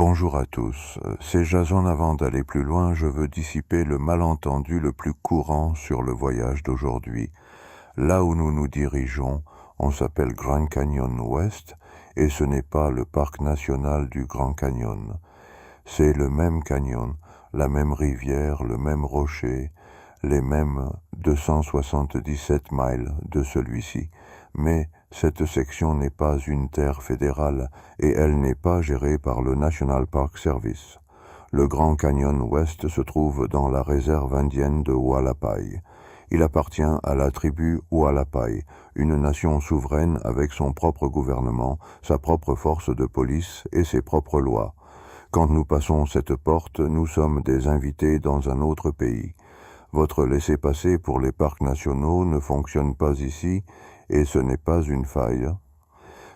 Bonjour à tous. C'est Jason. Avant d'aller plus loin, je veux dissiper le malentendu le plus courant sur le voyage d'aujourd'hui. Là où nous nous dirigeons, on s'appelle Grand Canyon Ouest et ce n'est pas le parc national du Grand Canyon. C'est le même canyon, la même rivière, le même rocher, les mêmes 277 miles de celui-ci, mais cette section n'est pas une terre fédérale et elle n'est pas gérée par le National Park Service. Le Grand Canyon Ouest se trouve dans la réserve indienne de Hualapai. Il appartient à la tribu Hualapai, une nation souveraine avec son propre gouvernement, sa propre force de police et ses propres lois. Quand nous passons cette porte, nous sommes des invités dans un autre pays. Votre laissez-passer pour les parcs nationaux ne fonctionne pas ici, et ce n'est pas une faille.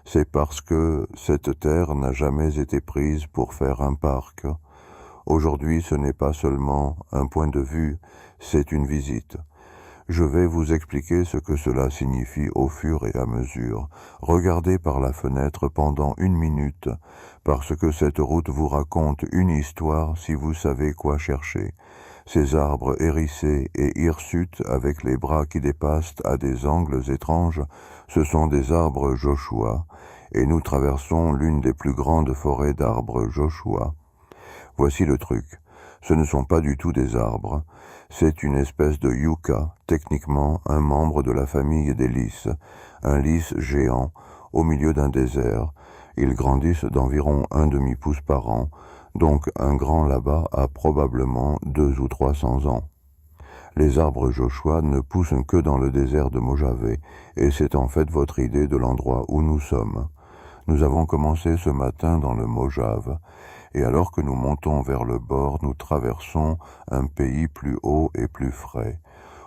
C'est parce que cette terre n'a jamais été prise pour faire un parc. Aujourd'hui, ce n'est pas seulement un point de vue, c'est une visite. Je vais vous expliquer ce que cela signifie au fur et à mesure. Regardez par la fenêtre pendant 1 minute, parce que cette route vous raconte une histoire si vous savez quoi chercher. Ces arbres hérissés et hirsutes avec les bras qui dépassent à des angles étranges, ce sont des arbres Joshua, et nous traversons l'une des plus grandes forêts d'arbres Joshua. Voici le truc. Ce ne sont pas du tout des arbres. C'est une espèce de yucca, techniquement un membre de la famille des lys, un lys géant, au milieu d'un désert. Ils grandissent d'environ 1/2 pouce par an, donc un grand là-bas a probablement 200 ou 300 ans. Les arbres Joshua ne poussent que dans le désert de Mojave, et c'est en fait votre idée de l'endroit où nous sommes. Nous avons commencé ce matin dans le Mojave, et alors que nous montons vers le bord, nous traversons un pays plus haut et plus frais.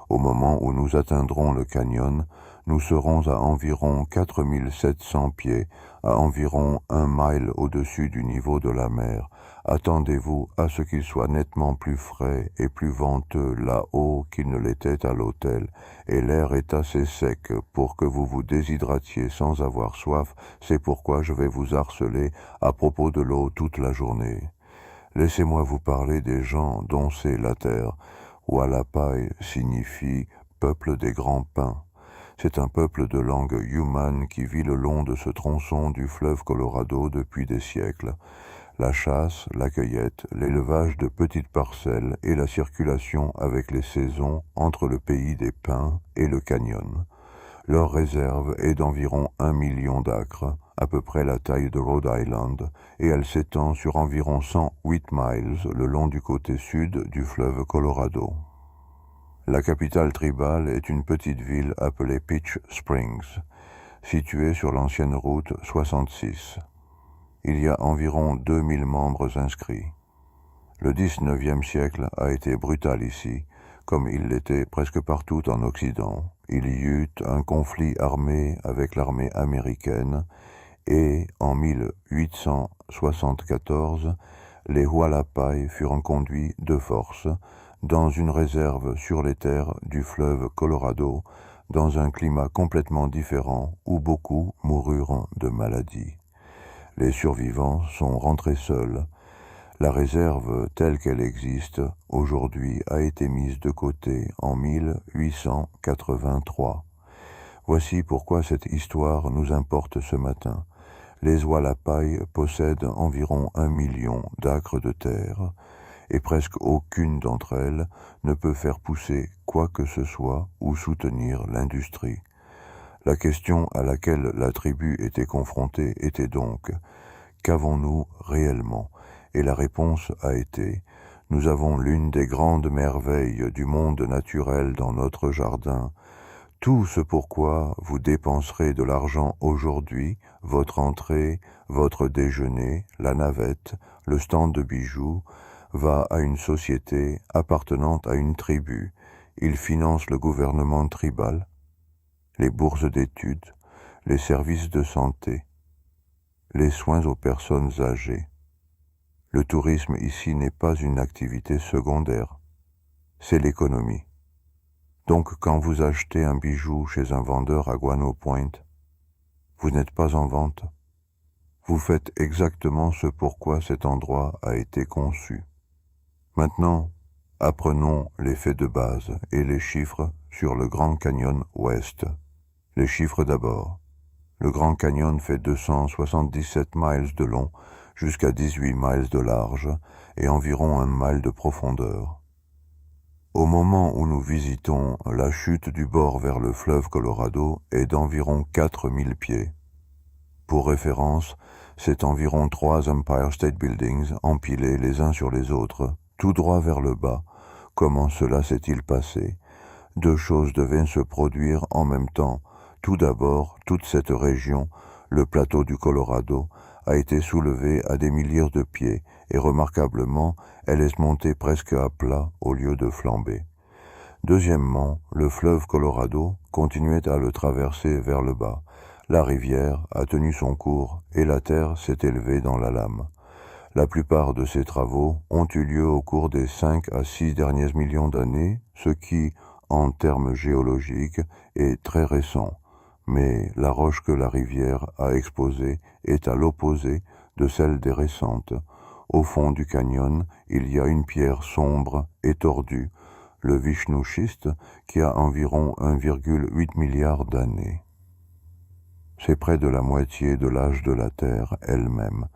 Au moment où nous atteindrons le canyon, nous serons à environ 4700 pieds, à environ 1 mile au-dessus du niveau de la mer. Attendez-vous à ce qu'il soit nettement plus frais et plus venteux là-haut qu'il ne l'était à l'hôtel, et l'air est assez sec pour que vous vous déshydratiez sans avoir soif. C'est pourquoi je vais vous harceler à propos de l'eau toute la journée. Laissez-moi vous parler des gens dont c'est la terre. Hualapai signifie « peuple des grands pins ». C'est un peuple de langue Yuman qui vit le long de ce tronçon du fleuve Colorado depuis des siècles. La chasse, la cueillette, l'élevage de petites parcelles et la circulation avec les saisons entre le pays des pins et le canyon. Leur réserve est d'environ 1 million d'acres, à peu près la taille de Rhode Island, et elle s'étend sur environ 108 miles le long du côté sud du fleuve Colorado. La capitale tribale est une petite ville appelée Peach Springs, située sur l'ancienne route 66. Il y a environ 2000 membres inscrits. Le 19e siècle a été brutal ici, comme il l'était presque partout en Occident. Il y eut un conflit armé avec l'armée américaine et, en 1874, les Hualapai furent conduits de force dans une réserve sur les terres du fleuve Colorado, dans un climat complètement différent où beaucoup moururent de maladie. Les survivants sont rentrés seuls. La réserve telle qu'elle existe aujourd'hui a été mise de côté en 1883. Voici pourquoi cette histoire nous importe ce matin. Les Hualapai possèdent environ 1 million d'acres de terre, et presque aucune d'entre elles ne peut faire pousser quoi que ce soit ou soutenir l'industrie. La question à laquelle la tribu était confrontée était donc « Qu'avons-nous réellement ?» Et la réponse a été « Nous avons l'une des grandes merveilles du monde naturel dans notre jardin. Tout ce pourquoi vous dépenserez de l'argent aujourd'hui, votre entrée, votre déjeuner, la navette, le stand de bijoux, va à une société appartenant à une tribu. Il finance le gouvernement tribal, les bourses d'études, les services de santé, les soins aux personnes âgées. Le tourisme ici n'est pas une activité secondaire, c'est l'économie. Donc quand vous achetez un bijou chez un vendeur à Guano Point, vous n'êtes pas en vente, Vous faites exactement ce pourquoi cet endroit a été conçu. Maintenant, apprenons les faits de base et les chiffres sur le Grand Canyon Ouest. Les chiffres d'abord. Le Grand Canyon fait 277 miles de long jusqu'à 18 miles de large et environ 1 mile de profondeur. Au moment où nous visitons, la chute du bord vers le fleuve Colorado est d'environ 4000 pieds. Pour référence, c'est environ 3 Empire State Buildings empilés les uns sur les autres, tout droit vers le bas. Comment cela s'est-il passé? Deux choses devaient se produire en même temps. Tout d'abord, toute cette région, le plateau du Colorado, a été soulevée à des milliers de pieds et remarquablement, elle est montée presque à plat au lieu de flamber. Deuxièmement, le fleuve Colorado continuait à le traverser vers le bas. La rivière a tenu son cours et la terre s'est élevée dans la lame. La plupart de ces travaux ont eu lieu au cours des 5 à 6 derniers millions d'années, ce qui, en termes géologiques, est très récent. Mais la roche que la rivière a exposée est à l'opposé de celle des récentes. Au fond du canyon, il y a une pierre sombre et tordue, le Vishnu-schiste, qui a environ 1,8 milliard d'années. C'est près de la moitié de l'âge de la Terre elle-même.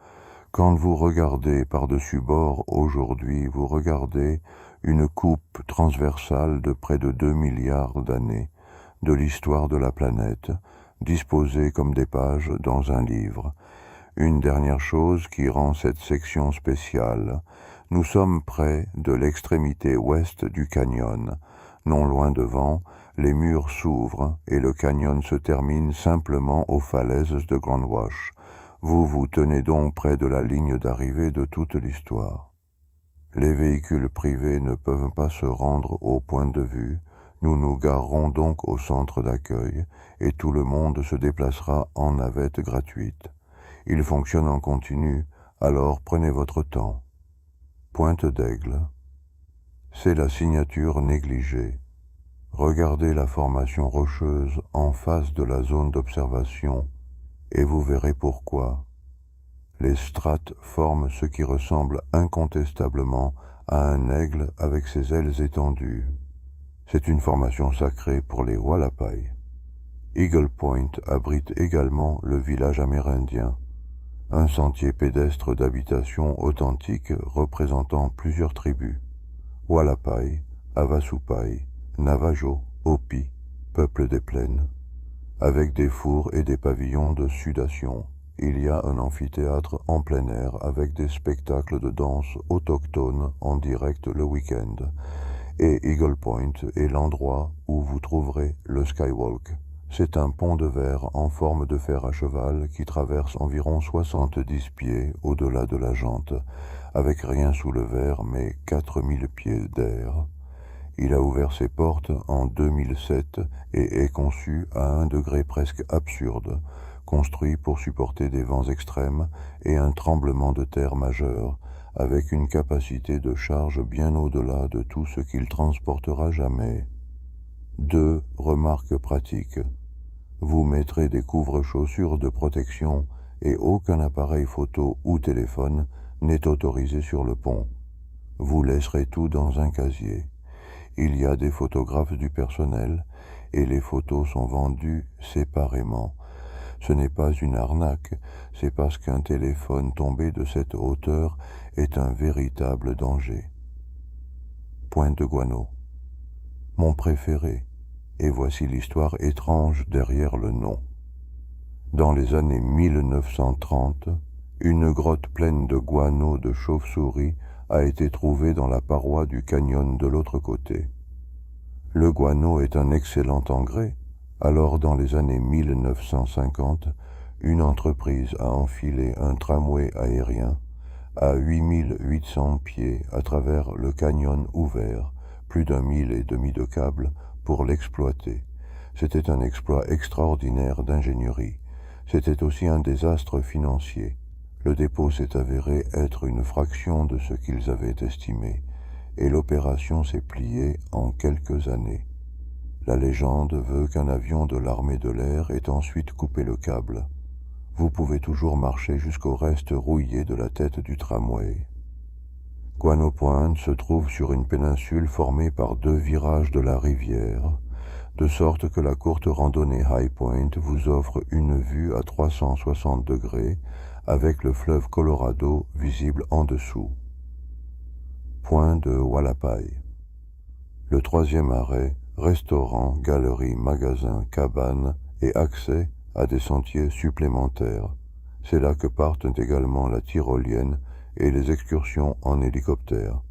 Quand vous regardez par-dessus bord aujourd'hui, vous regardez une coupe transversale de près de 2 milliards d'années de l'histoire de la planète, disposée comme des pages dans un livre. Une dernière chose qui rend cette section spéciale, nous sommes près de l'extrémité ouest du canyon. Non loin devant, les murs s'ouvrent et le canyon se termine simplement aux falaises de Grand Wash. Vous vous tenez donc près de la ligne d'arrivée de toute l'histoire. Les véhicules privés ne peuvent pas se rendre au point de vue. Nous nous garerons donc au centre d'accueil et tout le monde se déplacera en navette gratuite. Il fonctionne en continu, alors prenez votre temps. Pointe d'Aigle. C'est la signature négligée. Regardez la formation rocheuse en face de la zone d'observation et vous verrez pourquoi. Les strates forment ce qui ressemble incontestablement à un aigle avec ses ailes étendues. C'est une formation sacrée pour les Hualapai. Eagle Point abrite également le village amérindien, un sentier pédestre d'habitation authentique représentant plusieurs tribus. Hualapai, Havasupai, Navajo, Hopi, peuple des plaines. Avec des fours et des pavillons de sudation, il y a un amphithéâtre en plein air avec des spectacles de danse autochtones en direct le week-end. Et Eagle Point est l'endroit où vous trouverez le Skywalk. C'est un pont de verre en forme de fer à cheval qui traverse environ 70 pieds au-delà de la jante, avec rien sous le verre mais 4000 pieds d'air. Il a ouvert ses portes en 2007 et est conçu à un degré presque absurde, construit pour supporter des vents extrêmes et un tremblement de terre majeur, avec une capacité de charge bien au-delà de tout ce qu'il transportera jamais. 2 remarques pratiques. Vous mettrez des couvre-chaussures de protection et aucun appareil photo ou téléphone n'est autorisé sur le pont. Vous laisserez tout dans un casier. Il y a des photographes du personnel et les photos sont vendues séparément. Ce n'est pas une arnaque, c'est parce qu'un téléphone tombé de cette hauteur est un véritable danger. Pointe de Guano. Mon préféré, et voici l'histoire étrange derrière le nom. Dans les années 1930, une grotte pleine de guano de chauve-souris a été trouvée dans la paroi du canyon de l'autre côté. Le guano est un excellent engrais. Alors, dans les années 1950, une entreprise a enfilé un tramway aérien à 8800 pieds à travers le canyon ouvert, plus d'1,5 mille de câbles, pour l'exploiter. C'était un exploit extraordinaire d'ingénierie. C'était aussi un désastre financier. Le dépôt s'est avéré être une fraction de ce qu'ils avaient estimé, et l'opération s'est pliée en quelques années. La légende veut qu'un avion de l'armée de l'air ait ensuite coupé le câble. vous pouvez toujours marcher jusqu'au reste rouillé de la tête du tramway. Guano Point se trouve sur une péninsule formée par 2 virages de la rivière, de sorte que la courte randonnée High Point vous offre une vue à 360 degrés avec le fleuve Colorado visible en dessous. Point de Hualapai. Le 3e arrêt, restaurant, galerie, magasin, cabane et accès à des sentiers supplémentaires. C'est là que partent également la tyrolienne et les excursions en hélicoptère.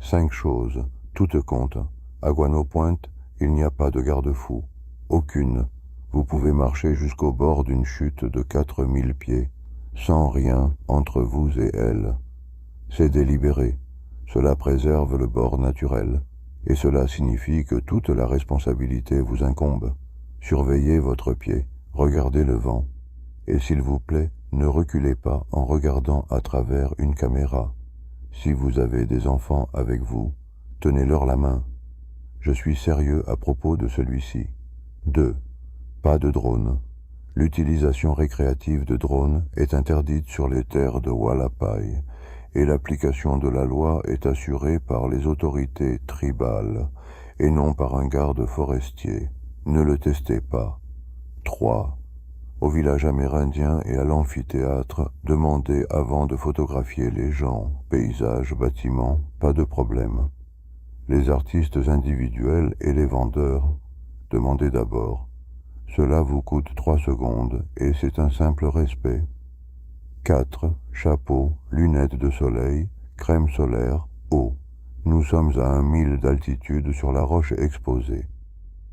5 choses, toutes comptent. À Guano Point, il n'y a pas de garde-fou. Aucune. Vous pouvez marcher jusqu'au bord d'une chute de 4000 pieds, sans rien entre vous et elle. C'est délibéré. Cela préserve le bord naturel. Et cela signifie que toute la responsabilité vous incombe. Surveillez votre pied, regardez le vent. Et s'il vous plaît, ne reculez pas en regardant à travers une caméra. Si vous avez des enfants avec vous, tenez-leur la main. Je suis sérieux à propos de celui-ci. 2. Pas de drone. L'utilisation récréative de drones est interdite sur les terres de Hualapai et l'application de la loi est assurée par les autorités tribales et non par un garde forestier. Ne le testez pas. 3. Au village amérindien et à l'amphithéâtre, demandez avant de photographier les gens, paysages, bâtiments, pas de problème. Les artistes individuels et les vendeurs, demandez d'abord. Cela vous coûte 3 secondes et c'est un simple respect. 4. Chapeau, lunettes de soleil, crème solaire, eau. Nous sommes à 1000 d'altitude sur la roche exposée.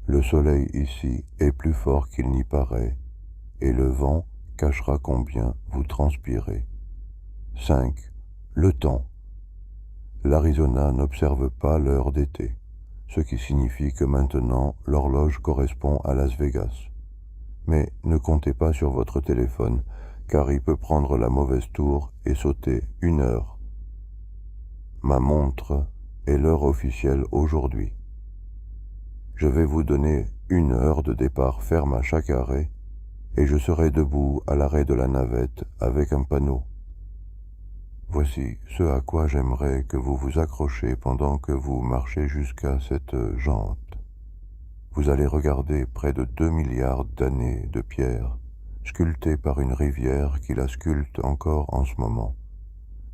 Le soleil ici est plus fort qu'il n'y paraît, et le vent cachera combien vous transpirez. 5. Le temps. L'Arizona n'observe pas l'heure d'été, ce qui signifie que maintenant l'horloge correspond à Las Vegas. Mais ne comptez pas sur votre téléphone, car il peut prendre la mauvaise tour et sauter 1 heure. Ma montre est l'heure officielle aujourd'hui. Je vais vous donner 1 heure de départ ferme à chaque arrêt, et je serai debout à l'arrêt de la navette avec un panneau. Voici ce à quoi j'aimerais que vous vous accrochiez pendant que vous marchez jusqu'à cette jante. Vous allez regarder près de 2 milliards d'années de pierre, sculptées par une rivière qui la sculpte encore en ce moment,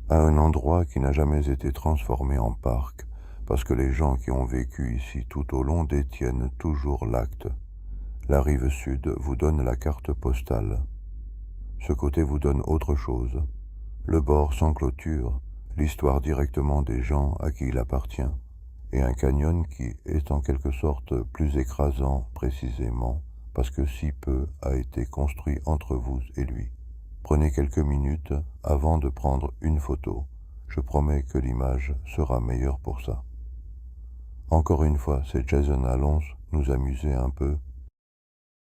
à un endroit qui n'a jamais été transformé en parc, parce que les gens qui ont vécu ici tout au long détiennent toujours l'acte. La rive sud vous donne la carte postale. Ce côté vous donne autre chose. Le bord sans clôture, l'histoire directement des gens à qui il appartient, et un canyon qui est en quelque sorte plus écrasant précisément parce que si peu a été construit entre vous et lui. Prenez quelques minutes avant de prendre une photo. Je promets que l'image sera meilleure pour ça. Encore une fois, c'est Jason Alonso nous amuser un peu